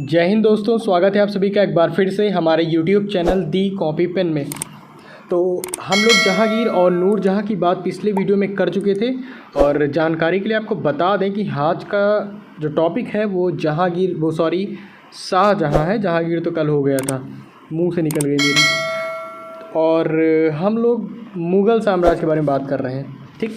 जय हिंद दोस्तों, स्वागत है आप सभी का एक बार फिर से हमारे YouTube चैनल दी कॉपी पेन में। तो हम लोग जहांगीर और नूरजहां की बात पिछले वीडियो में कर चुके थे और जानकारी के लिए आपको बता दें कि आज का जो टॉपिक है वो शाहजहां है। जहांगीर तो कल हो गया था, मुंह से निकल गई मेरी। और हम लोग मुग़ल साम्राज्य के बारे में बात कर रहे हैं। ठीक,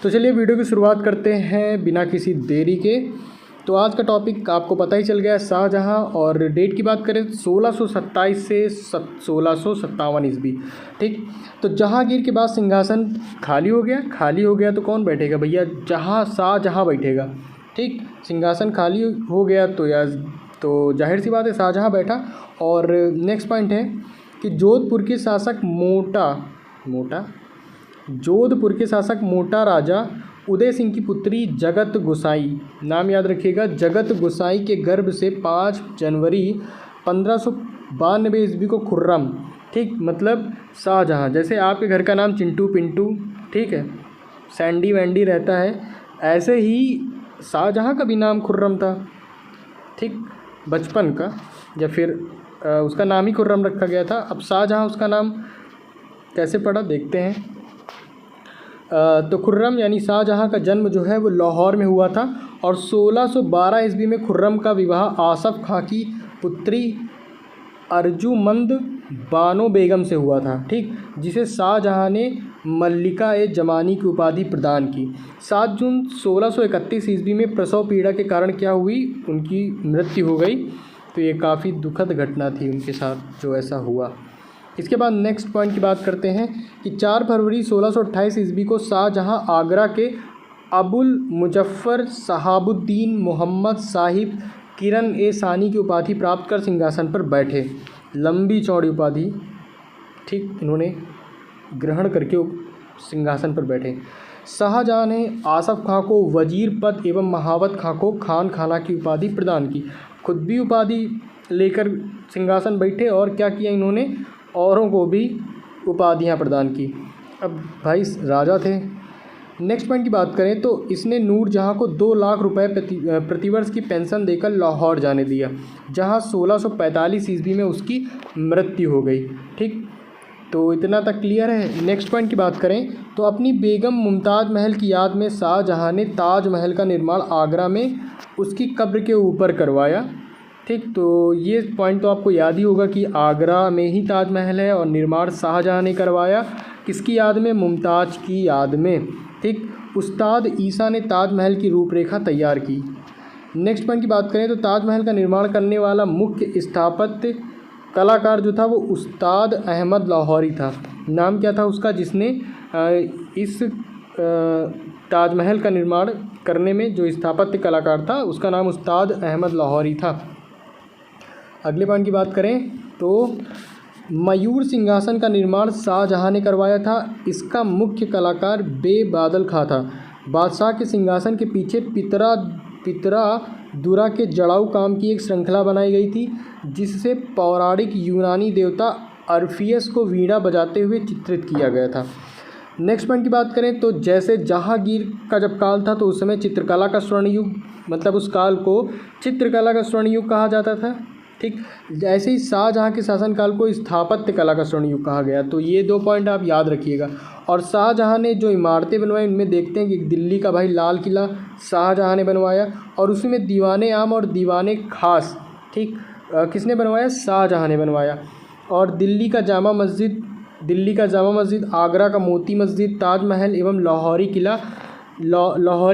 तो चलिए वीडियो की शुरुआत करते हैं बिना किसी देरी के। तो आज का टॉपिक आपको पता ही चल गया है, शाहजहां। और डेट की बात करें 1627 से 1657 ईस्वी। ठीक, तो जहांगीर के बाद सिंहासन खाली हो गया तो कौन बैठेगा भैया? शाहजहां बैठेगा। ठीक, सिंहासन खाली हो गया तो जाहिर सी बात है शाहजहां बैठा। और नेक्स्ट पॉइंट है कि जोधपुर के शासक मोटा राजा उदय सिंह की पुत्री जगत गोसाई, नाम याद रखिएगा, जगत गोसाई के गर्भ से 5 जनवरी 1592 ईस्वी को खुर्रम, ठीक, मतलब शाहजहां, जैसे आपके घर का नाम चिंटू पिंटू, ठीक है, सैंडी वैंडी रहता है, ऐसे ही शाहजहां का भी नाम खुर्रम था। ठीक, बचपन का, या फिर उसका नाम ही खुर्रम रखा गया था। अब शाहजहां उसका नाम कैसे पड़ा देखते हैं। तो खुर्रम यानी शाहजहां का जन्म जो है वो लाहौर में हुआ था और 1612 ईस्वी में खुर्रम का विवाह आसफ़ खां की पुत्री अर्जुमंद बानो बेगम से हुआ था। ठीक, जिसे शाहजहां ने मल्लिका ए जमानी की उपाधि प्रदान की। 7 जून 1631 ईस्वी में प्रसव पीड़ा के कारण क्या हुई, उनकी मृत्यु हो गई। तो ये काफ़ी दुखद घटना थी उनके साथ जो ऐसा हुआ। इसके बाद नेक्स्ट पॉइंट की बात करते हैं कि 4 फरवरी 1628 ईस्वी को शाहजहां आगरा के अबुल मुजफ्फ़र शहाबुद्दीन मोहम्मद साहिब किरण ए सानी की उपाधि प्राप्त कर सिंहासन पर बैठे। लंबी चौड़ी उपाधि, ठीक, इन्होंने ग्रहण करके सिंहासन पर बैठे। शाहजहां ने आसफ़ खां को वजीर पद एवं महावत खां को खान खाना की उपाधि प्रदान की। खुद भी उपाधि लेकर सिंहासन बैठे और क्या किया इन्होंने, औरों को भी उपाधियां प्रदान की। अब भाई राजा थे। नेक्स्ट पॉइंट की बात करें तो इसने नूरजहां को 2 लाख रुपए प्रतिवर्ष की पेंशन देकर लाहौर जाने दिया, जहां 1645 ईस्वी में उसकी मृत्यु हो गई। ठीक, तो इतना तक क्लियर है। नेक्स्ट पॉइंट की बात करें तो अपनी बेगम मुमताज़ महल की याद में शाहजहां ने ताजमहल का निर्माण आगरा में उसकी कब्र के ऊपर करवाया। ठीक, तो ये पॉइंट तो आपको याद ही होगा कि आगरा में ही ताजमहल है और निर्माण शाहजहां ने करवाया। किसकी याद में? मुमताज़ की याद में। ठीक, उस्ताद ईसा ने ताजमहल की रूपरेखा तैयार की। नेक्स्ट पॉइंट की बात करें तो ताजमहल का निर्माण करने वाला मुख्य स्थापत्य कलाकार जो था वो उस्ताद अहमद लाहौरी था। नाम क्या था उसका, जिसने इस ताजमहल का निर्माण करने में जो स्थापत्य कलाकार था उसका नाम उस्ताद अहमद लाहौरी था। अगले पॉइंट की बात करें तो मयूर सिंहासन का निर्माण शाहजहां ने करवाया था। इसका मुख्य कलाकार बादल खां था। बादशाह के सिंहासन के पीछे पितरा दुरा के जड़ाऊ काम की एक श्रृंखला बनाई गई थी, जिससे पौराणिक यूनानी देवता अर्फियस को वीणा बजाते हुए चित्रित किया गया था। नेक्स्ट पॉइंट की बात करें तो जैसे जहांगीर का जब काल था तो उस समय चित्रकला का स्वर्ण युग, मतलब उस काल को चित्रकला का स्वर्ण युग कहा जाता था। ठीक, ऐसे ही शाहजहां के शासनकाल को स्थापत्य कला का स्वर्ण युग कहा गया। तो ये 2 पॉइंट आप याद रखिएगा। और शाहजहां ने जो इमारतें बनवाई उनमें देखते हैं कि दिल्ली का भाई लाल किला शाहजहां ने बनवाया और उसी में दीवाने आम और दीवाने खास, ठीक, किसने बनवाया? शाहजहां ने बनवाया। और दिल्ली का जामा मस्जिद, आगरा का मोती मस्जिद, ताजमहल एवं लाहौरी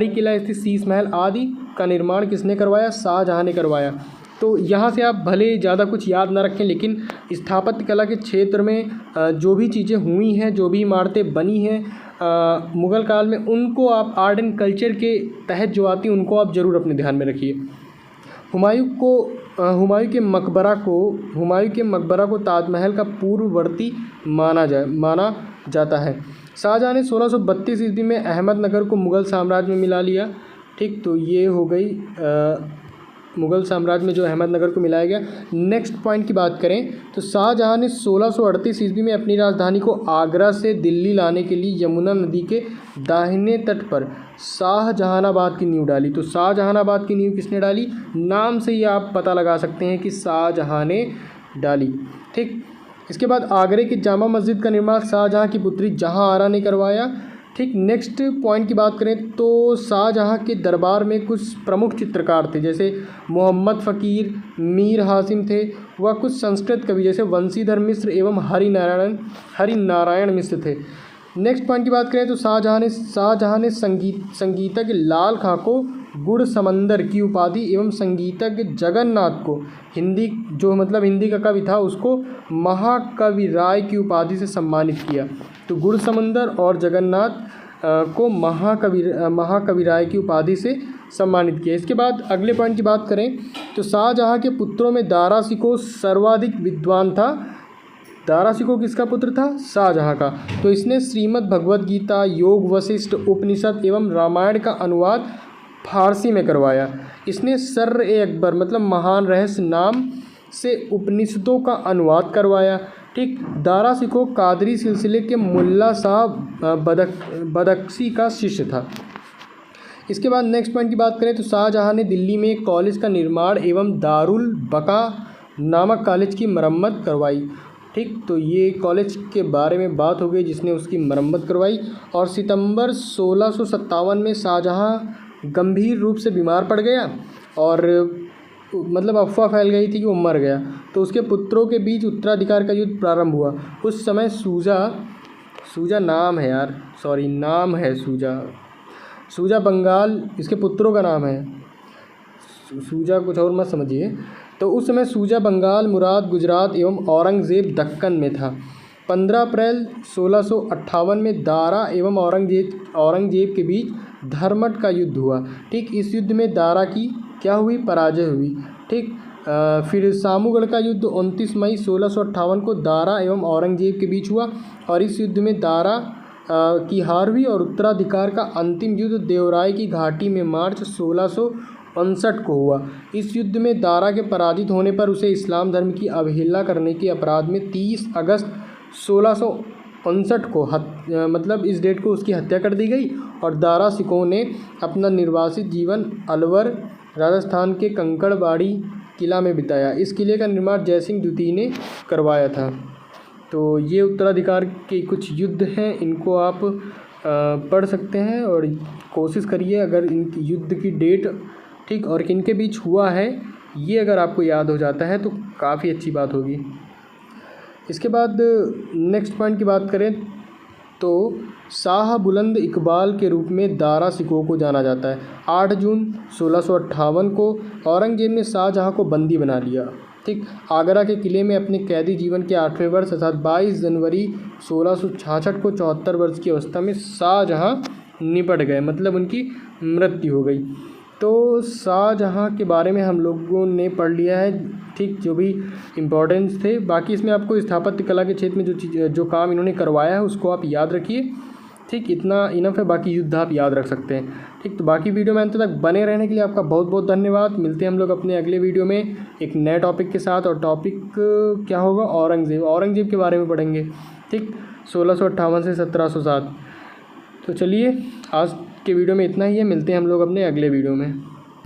किला स्थित शीश महल आदि का निर्माण किसने करवाया? शाहजहां ने करवाया। तो यहाँ से आप भले ज़्यादा कुछ याद ना रखें, लेकिन स्थापत्य कला के क्षेत्र में जो भी चीज़ें हुई हैं, जो भी इमारतें बनी हैं मुग़ल काल में, उनको आप आर्ट एंड कल्चर के तहत जो आती हैं उनको आप ज़रूर अपने ध्यान में रखिए। हुमायूं के मकबरा को ताजमहल का पूर्ववर्ती माना जाता है। शाहजहां ने 1632 ईस्वी में अहमदनगर को मुग़ल साम्राज्य में मिला लिया। ठीक, तो ये हो गई मुग़ल साम्राज्य में जो अहमदनगर को मिलाया गया। नेक्स्ट पॉइंट की बात करें तो शाहजहाँ ने 1638 ईस्वी में अपनी राजधानी को आगरा से दिल्ली लाने के लिए यमुना नदी के दाहिने तट पर शाहजहानाबाद की नींव डाली। तो शाहजहानाबाद की नींव किसने डाली? नाम से ही आप पता लगा सकते हैं कि शाहजहाँ ने डाली। ठीक, इसके बाद आगरे की जामा मस्जिद का निर्माण शाहजहाँ की पुत्री जहाँआरा ने करवाया। ठीक, नेक्स्ट पॉइंट की बात करें तो शाहजहाँ के दरबार में कुछ प्रमुख चित्रकार थे, जैसे मोहम्मद फ़कीर, मीर हासिम थे, व कुछ संस्कृत कवि जैसे वंशीधर मिश्र एवं हरिनारायण मिश्र थे। नेक्स्ट पॉइंट की बात करें तो शाहजहाँ ने संगीतज्ञ लाल खां को गुड़ समंदर की उपाधि एवं संगीतज्ञ जगन्नाथ को हिंदी का कवि था उसको महाकवि राय की उपाधि से सम्मानित किया। तो गुड़ समंदर और जगन्नाथ को महाकवि राय की उपाधि से सम्मानित किया। इसके बाद अगले पॉइंट की बात करें तो शाहजहाँ के पुत्रों में दारा शिकोह सर्वाधिक विद्वान था। दारा शिकोह किसका पुत्र था? शाहजहाँ का। तो इसने श्रीमद् भगवद गीता, योग वशिष्ठ, उपनिषद एवं रामायण का अनुवाद फारसी में करवाया। इसने सर्र-ए-अकबर महान रहस्य नाम से उपनिषदों का अनुवाद करवाया। ठीक, दारा शिकोह कादरी सिलसिले के मुल्ला साहब बदख्शी का शिष्य था। इसके बाद नेक्स्ट पॉइंट की बात करें तो शाहजहाँ ने दिल्ली में एक कॉलेज का निर्माण एवं दारुल बका नामक कॉलेज की मरम्मत करवाई। ठीक, तो ये कॉलेज के बारे में बात हो गई जिसने उसकी मरम्मत करवाई। और सितंबर 1657 में शाहजहाँ गंभीर रूप से बीमार पड़ गया और अफवाह फैल गई थी कि वो मर गया। तो उसके पुत्रों के बीच उत्तराधिकार का युद्ध प्रारंभ हुआ। उस समय सूजा नाम है सूजा बंगाल इसके पुत्रों का नाम है। सूजा कुछ और मत समझिए। तो उस समय सूजा बंगाल, मुराद गुजरात एवं औरंगज़ेब दक्कन में था। 15 अप्रैल 1658 में दारा एवं औरंगजेब के बीच धर्मट का युद्ध हुआ। ठीक, इस युद्ध में दारा की क्या हुई? पराजय हुई। ठीक, फिर सामूगढ़ का युद्ध 29 मई 1658 को दारा एवं औरंगजेब के बीच हुआ और इस युद्ध में दारा की हार हुई और उत्तराधिकार का अंतिम युद्ध देवराय की घाटी में मार्च 1659 को हुआ। इस युद्ध में दारा के पराजित होने पर उसे इस्लाम धर्म की अवहेलना करने के अपराध में 30 अगस्त 1659 को इस डेट को उसकी हत्या कर दी गई और दारा शिकोह ने अपना निर्वासित जीवन अलवर राजस्थान के कंकड़बाड़ी किला में बिताया। इस किले का निर्माण जयसिंह द्वितीय ने करवाया था। तो ये उत्तराधिकार के कुछ युद्ध हैं, इनको आप पढ़ सकते हैं और कोशिश करिए अगर इन युद्ध की डेट ठीक और किनके बीच हुआ है ये अगर आपको याद हो जाता है तो काफ़ी अच्छी बात होगी। इसके बाद नेक्स्ट पॉइंट की बात करें तो शाह बुलंद इकबाल के रूप में दारा शिकोह को जाना जाता है। 8 जून 1658 को औरंगजेब ने शाहजहाँ को बंदी बना लिया। ठीक, आगरा के किले में अपने कैदी जीवन के 8वें वर्ष अर्थात 22 जनवरी 1666 को 74 वर्ष की अवस्था में शाहजहाँ निपट गए, उनकी मृत्यु हो गई। तो शाहजहाँ के बारे में हम लोगों ने पढ़ लिया है, ठीक, जो भी इम्पोर्टेंस थे। बाकी इसमें आपको स्थापत्य कला के क्षेत्र में जो काम इन्होंने करवाया है उसको आप याद रखिए। ठीक, इतना इनफ है, बाकी युद्ध आप याद रख सकते हैं। ठीक, तो बाकी वीडियो में अंत तक बने रहने के लिए आपका बहुत बहुत धन्यवाद। मिलते हैं हम लोग अपने अगले वीडियो में एक नए टॉपिक के साथ और टॉपिक क्या होगा? औरंगजेब के बारे में पढ़ेंगे। ठीक, 1658 से 1707। तो चलिए आज के वीडियो में इतना ही है, मिलते हैं हम लोग अपने अगले वीडियो में।